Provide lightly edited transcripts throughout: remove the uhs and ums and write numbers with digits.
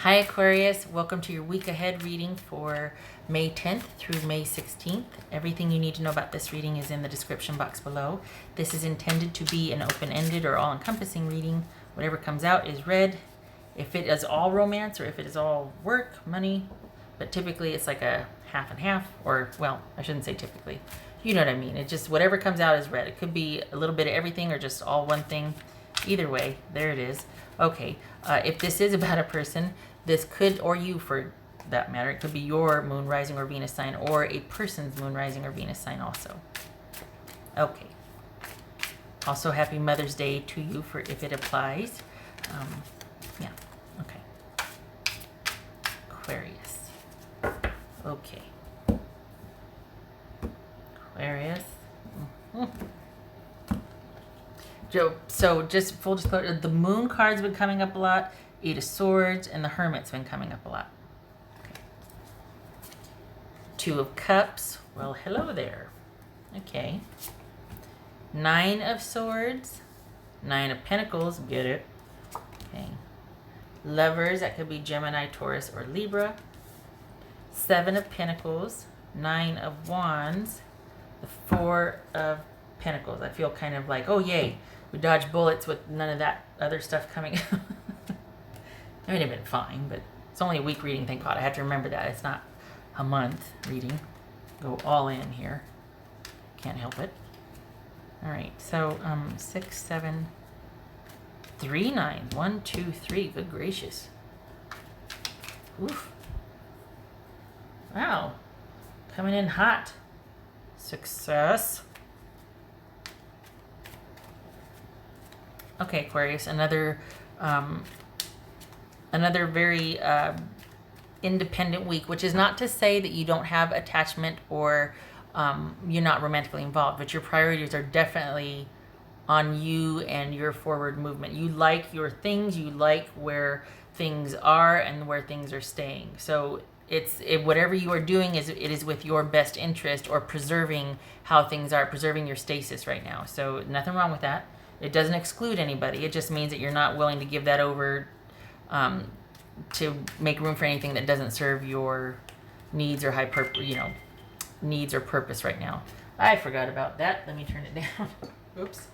Hi Aquarius, welcome to your week ahead reading for May 10th through May 16th. Everything you need to know about this reading is in the description box below. This is intended to be an open-ended or all-encompassing reading. Whatever comes out is read. If it is all romance or if it is all work, money, but typically it's like a half and half, or well, I shouldn't say typically. You know what I mean. It just, whatever comes out is read. It could be a little bit of everything or just all one thing. Either way, there it is. Okay, if this is about a person, this could, or you for that matter, it could be your moon, rising, or Venus sign, or a person's moon, rising, or Venus sign also. Okay. Also, happy Mother's Day to you for if it applies. Yeah, okay. Aquarius. Okay. Aquarius. So just full disclosure, the moon card's been coming up a lot, Eight of Swords, and the Hermit's been coming up a lot. Okay. Two of Cups. Well, hello there. Okay. Nine of Swords. Nine of Pentacles. Get it. Okay. Lovers. That could be Gemini, Taurus, or Libra. Seven of Pentacles. Nine of Wands. The Four of Pentacles. I feel kind of like, oh yay, we dodged bullets with none of that other stuff coming. I mean, it'd been fine, but it's only a week reading, thank God. I have to remember that. It's not a month reading. Go all in here. Can't help it. All right, so 6, 7, 3, 9. 1, 2, 3. Good gracious. Oof. Wow. Coming in hot. Success. Okay, Aquarius, another very independent week, which is not to say that you don't have attachment or you're not romantically involved, but your priorities are definitely on you and your forward movement. You like your things, you like where things are and where things are staying. So whatever you are doing, it is with your best interest or preserving how things are, preserving your stasis right now. So nothing wrong with that. It doesn't exclude anybody. It just means that you're not willing to give that over to make room for anything that doesn't serve your needs or needs or purpose right now. I forgot about that. Let me turn it down. Oops.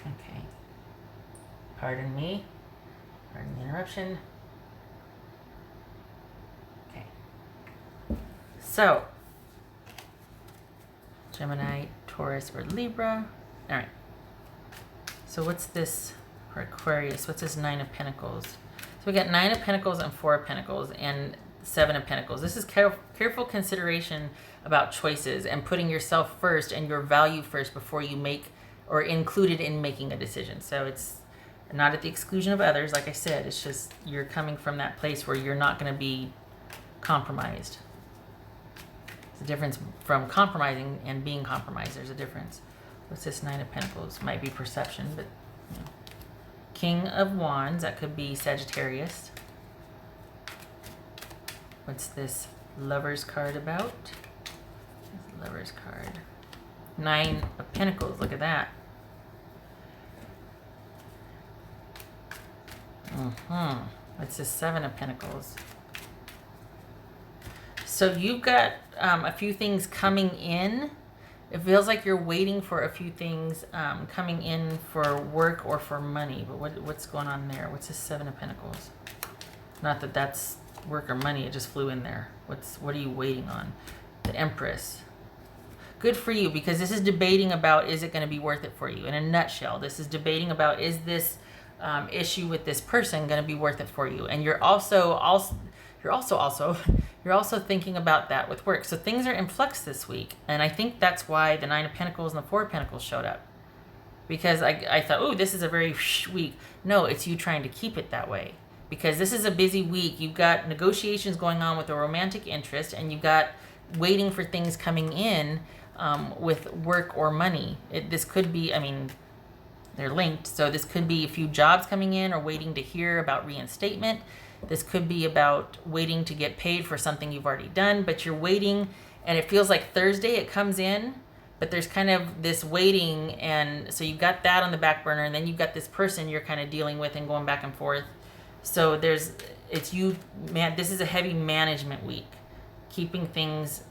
Okay. Pardon me. Pardon the interruption. Okay. So, Gemini, Taurus, or Libra. All right. So what's this for Aquarius? What's this Nine of Pentacles? So we got Nine of Pentacles and Four of Pentacles and Seven of Pentacles. This is careful consideration about choices and putting yourself first and your value first before you make or included in making a decision. So it's not at the exclusion of others. Like I said, it's just you're coming from that place where you're not going to be compromised. There's a difference from compromising and being compromised. There's a difference. What's this Nine of Pentacles? Might be perception, but you know. King of Wands, that could be Sagittarius. What's this Lover's card about? Lover's card. Nine of Pentacles, look at that. What's this Seven of Pentacles? So you've got a few things coming in. It feels like you're waiting for a few things coming in for work or for money. But what's going on there? What's this Seven of Pentacles? Not that that's work or money. It just flew in there. What are you waiting on? The Empress. Good for you, because this is debating about, is it going to be worth it for you? In a nutshell, this is debating about, is this issue with this person going to be worth it for you? And you're also thinking about that with work. So things are in flux this week. And I think that's why the Nine of Pentacles and the Four of Pentacles showed up. Because I thought, oh, this is a very week. No, it's you trying to keep it that way. Because this is a busy week. You've got negotiations going on with a romantic interest, and you've got waiting for things coming in with work or money. This could be, I mean, they're linked. So this could be a few jobs coming in or waiting to hear about reinstatement. This could be about waiting to get paid for something you've already done, but you're waiting, and it feels like Thursday it comes in, but there's kind of this waiting, and so you've got that on the back burner, and then you've got this person you're kind of dealing with and going back and forth. So it's you, man, this is a heavy management week. Keeping things,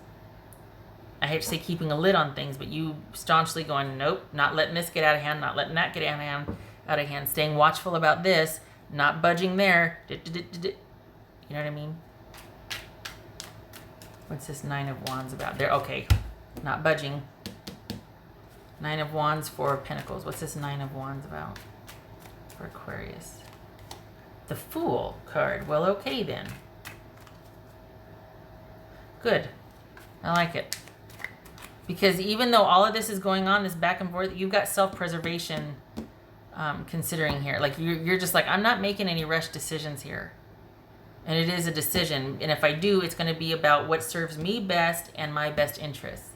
I hate to say keeping a lid on things, but you staunchly going, nope, not letting this get out of hand, not letting that get out of hand, staying watchful about this, not budging there. You know what I mean? What's this Nine of Wands about? There, okay, not budging. Nine of Wands, Four of Pentacles. What's this Nine of Wands about for Aquarius? The Fool card. Well, okay then. Good. I like it. Because even though all of this is going on, this back and forth, you've got self-preservation considering here. Like you're just like, I'm not making any rush decisions here. And it is a decision. And if I do, it's going to be about what serves me best and my best interests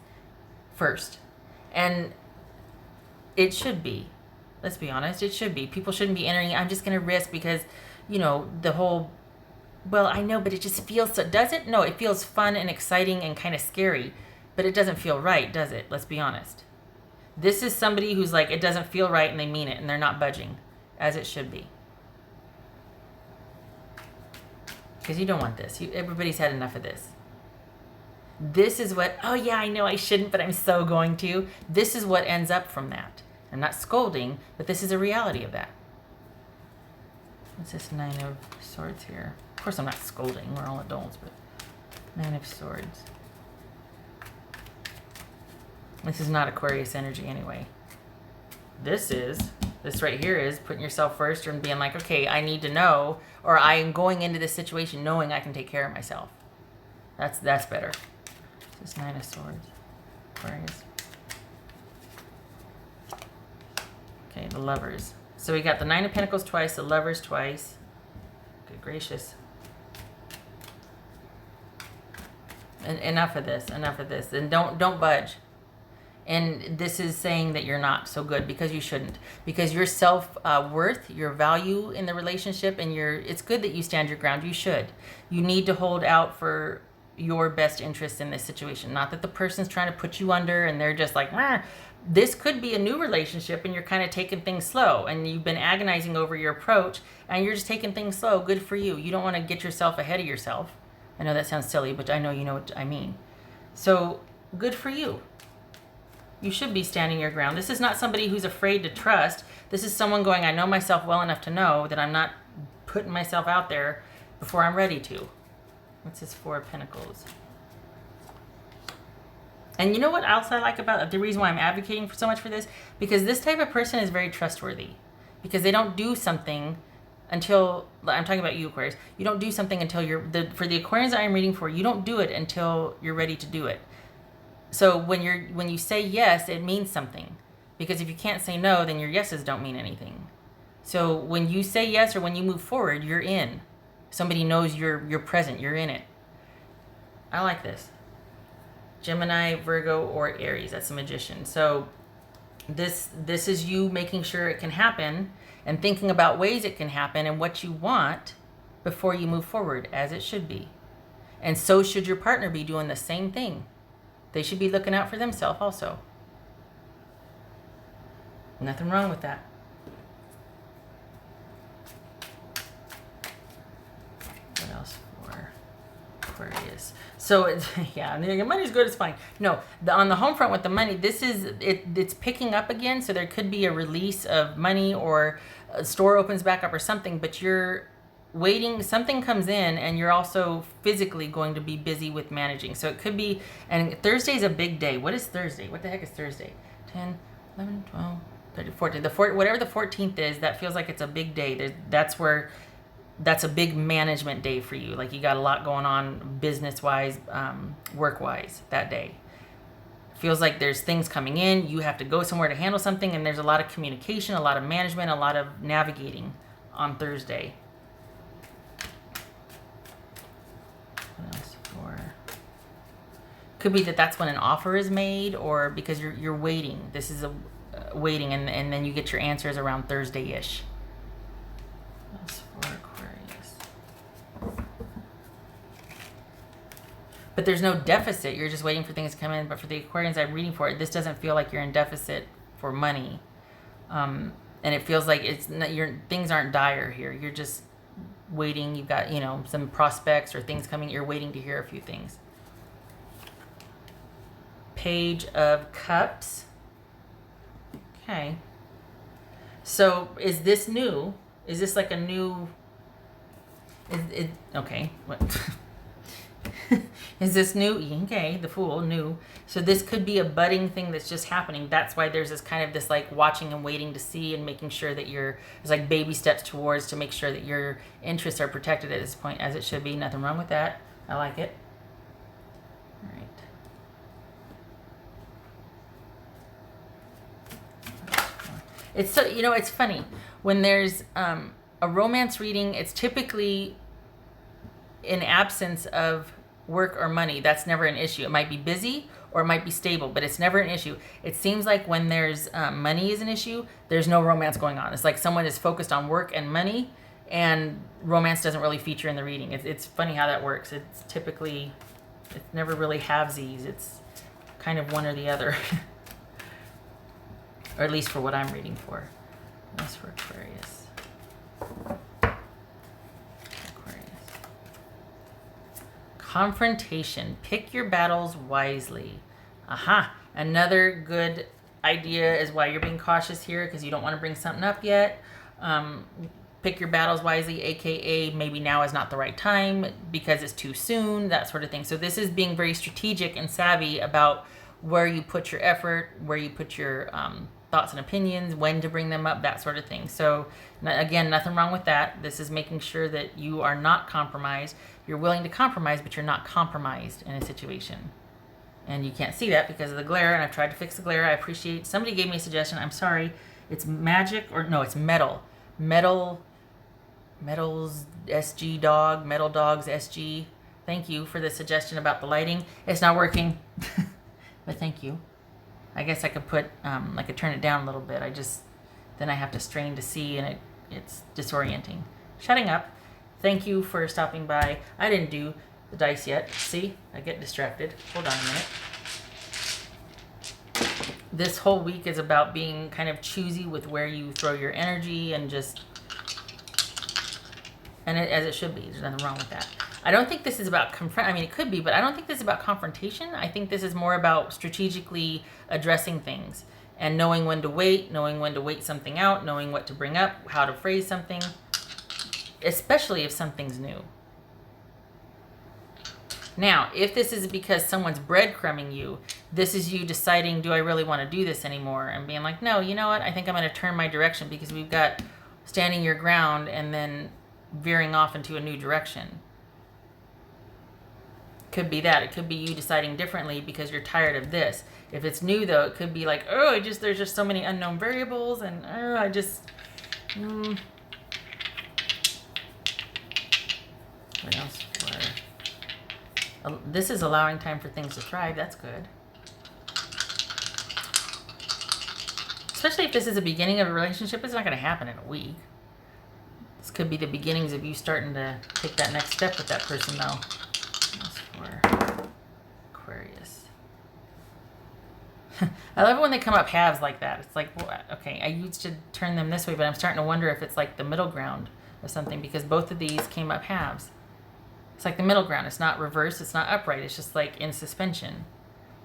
first. And it should be. Let's be honest. It should be. People shouldn't be entering. I'm just going to risk because, you know, the whole, well, I know, but it just feels so. Does it? No, it feels fun and exciting and kind of scary. But it doesn't feel right, does it? Let's be honest. This is somebody who's like, it doesn't feel right and they mean it and they're not budging as it should be. Because you don't want this. Everybody's had enough of this. This is what, oh yeah, I know I shouldn't, but I'm so going to. This is what ends up from that. I'm not scolding, but this is a reality of that. What's this Nine of Swords here? Of course I'm not scolding, we're all adults, but Nine of Swords. This is not Aquarius energy anyway. This right here is putting yourself first and being like, okay, I need to know, or I am going into this situation knowing I can take care of myself. That's better. This Nine of Swords. Aquarius. Okay, the Lovers. So we got the Nine of Pentacles twice, the Lovers twice. Good gracious. And enough of this. And don't budge. And this is saying that you're not so good because you shouldn't. Because your self-worth, your value in the relationship, and it's good that you stand your ground. You should. You need to hold out for your best interests in this situation. Not that the person's trying to put you under and they're just like, meh. This could be a new relationship and you're kind of taking things slow. And you've been agonizing over your approach and you're just taking things slow. Good for you. You don't want to get yourself ahead of yourself. I know that sounds silly, but I know you know what I mean. So good for you. You should be standing your ground. This is not somebody who's afraid to trust. This is someone going, I know myself well enough to know that I'm not putting myself out there before I'm ready to. What's this Four of Pentacles? And you know what else I like about the reason why I'm advocating for so much for this? Because this type of person is very trustworthy. Because they don't do something until, I'm talking about you, Aquarius. You don't do something until for the Aquarians I'm reading for, you don't do it until you're ready to do it. So when you say yes, it means something. Because if you can't say no, then your yeses don't mean anything. So when you say yes or when you move forward, you're in. Somebody knows you're present, you're in it. I like this. Gemini, Virgo, or Aries. That's a Magician. So this is you making sure it can happen and thinking about ways it can happen and what you want before you move forward, as it should be. And so should your partner be doing the same thing. They should be looking out for themselves also. Nothing wrong with that. What else for Aquarius? So, yeah, your money's good, it's fine. No, on the home front with the money, it's picking up again, so there could be a release of money or a store opens back up or something, but you're waiting, something comes in and you're also physically going to be busy with managing. So it could be, and Thursday's a big day. What is Thursday? What the heck is Thursday? 10, 11, 12, 13, 14. Whatever the 14th is, that feels like it's a big day. That's a big management day for you. Like you got a lot going on business-wise, work-wise that day. Feels like there's things coming in. You have to go somewhere to handle something, and there's a lot of communication, a lot of management, a lot of navigating on Thursday. Could be that's when an offer is made, or because you're waiting. This is a waiting, and then you get your answers around Thursday-ish. That's for Aquarius. But there's no deficit. You're just waiting for things to come in. But for the Aquarians I'm reading for, this doesn't feel like you're in deficit for money, and it feels like it's not, things aren't dire here. You're just waiting. You've got, some prospects or things coming. You're waiting to hear a few things. Page of Cups. Okay. So is this new? Is this like a new... okay. What? Is this new? Okay, the Fool, new. So this could be a budding thing that's just happening. That's why there's this kind of this like watching and waiting to see and making sure that there's like baby steps towards to make sure that your interests are protected at this point, as it should be. Nothing wrong with that. I like it. All right. It's so, it's funny when there's a romance reading, it's typically in absence of work or money. That's never an issue. It might be busy or it might be stable, but it's never an issue. It seems like when there's money is an issue, there's no romance going on. It's like someone is focused on work and money, and romance doesn't really feature in the reading. It's funny how that works. It's typically, it's never really halvesies. It's kind of one or the other. Or at least for what I'm reading for. That's for Aquarius. Confrontation. Pick your battles wisely. Aha. Another good idea is why you're being cautious here, because you don't want to bring something up yet. Pick your battles wisely, aka maybe now is not the right time because it's too soon, that sort of thing. So this is being very strategic and savvy about where you put your effort, where you put your thoughts and opinions, when to bring them up, that sort of thing. So again, nothing wrong with that. This is making sure that you are not compromised. You're willing to compromise, but you're not compromised in a situation. And you can't see that because of the glare, and I've tried to fix the glare. I appreciate, somebody gave me a suggestion. I'm sorry. It's magic, or no, it's metal. Metals SG dog, Metal Dogs SG. Thank you for the suggestion about the lighting. It's not working, but thank you. I guess I could put, I could turn it down a little bit. Then I have to strain to see, and it's disorienting. Shutting up. Thank you for stopping by. I didn't do the dice yet. See, I get distracted. Hold on a minute. This whole week is about being kind of choosy with where you throw your energy, and as it should be. There's nothing wrong with that. I don't think this is about it could be, but I don't think this is about confrontation. I think this is more about strategically addressing things and knowing when to wait something out, knowing what to bring up, how to phrase something, especially if something's new. Now, if this is because someone's breadcrumbing you, this is you deciding, do I really want to do this anymore? And being like, no, you know what? I think I'm going to turn my direction, because we've got standing your ground and then veering off into a new direction. Could be that. It could be you deciding differently because you're tired of this. If it's new, though, it could be like, there's just so many unknown variables, and What else? This is allowing time for things to thrive. That's good. Especially if this is the beginning of a relationship, it's not going to happen in a week. This could be the beginnings of you starting to take that next step with that person, though. That's for Aquarius. I love it when they come up halves like that. It's like, well, okay, I used to turn them this way, but I'm starting to wonder if it's like the middle ground or something, because both of these came up halves. It's like the middle ground. It's not reversed. It's not upright. It's just like in suspension.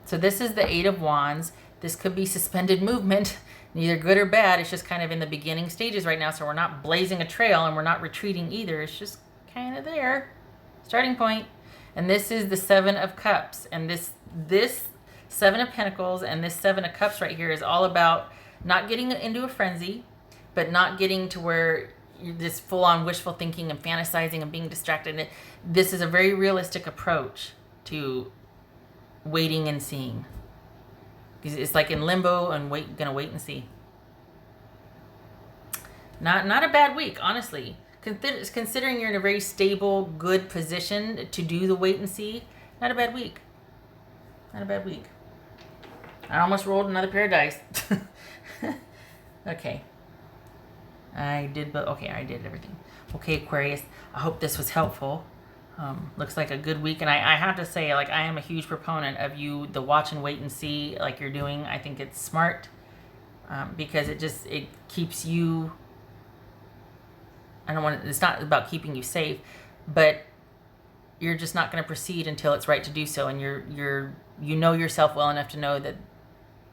So this is the Eight of Wands. This could be suspended movement, neither good or bad. It's just kind of in the beginning stages right now. So we're not blazing a trail and we're not retreating either. It's just kind of there. Starting point. And this is the Seven of Cups. And this Seven of Pentacles and this Seven of Cups right here is all about not getting into a frenzy, but not getting to where you're just full-on wishful thinking and fantasizing and being distracted. This is a very realistic approach to waiting and seeing. Because it's like in limbo and gonna wait and see. Not a bad week, honestly. Considering you're in a very stable, good position to do the wait and see, not a bad week. Not a bad week. I almost rolled another pair of dice. Okay. I did everything. Okay, Aquarius, I hope this was helpful. Looks like a good week. And I have to say, like, I am a huge proponent of the watch and wait and see like you're doing. I think it's smart because it keeps you it's not about keeping you safe, but you're just not going to proceed until it's right to do so. And you know yourself well enough to know that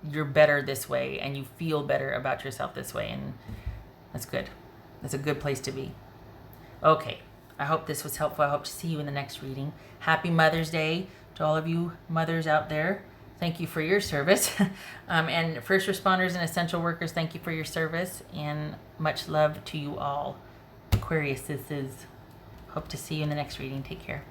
you're better this way, and you feel better about yourself this way. And that's good. That's a good place to be. Okay. I hope this was helpful. I hope to see you in the next reading. Happy Mother's Day to all of you mothers out there. Thank you for your service. And first responders and essential workers, thank you for your service. And much love to you all. Aquarius, this is. Hope to see you in the next reading. Take care.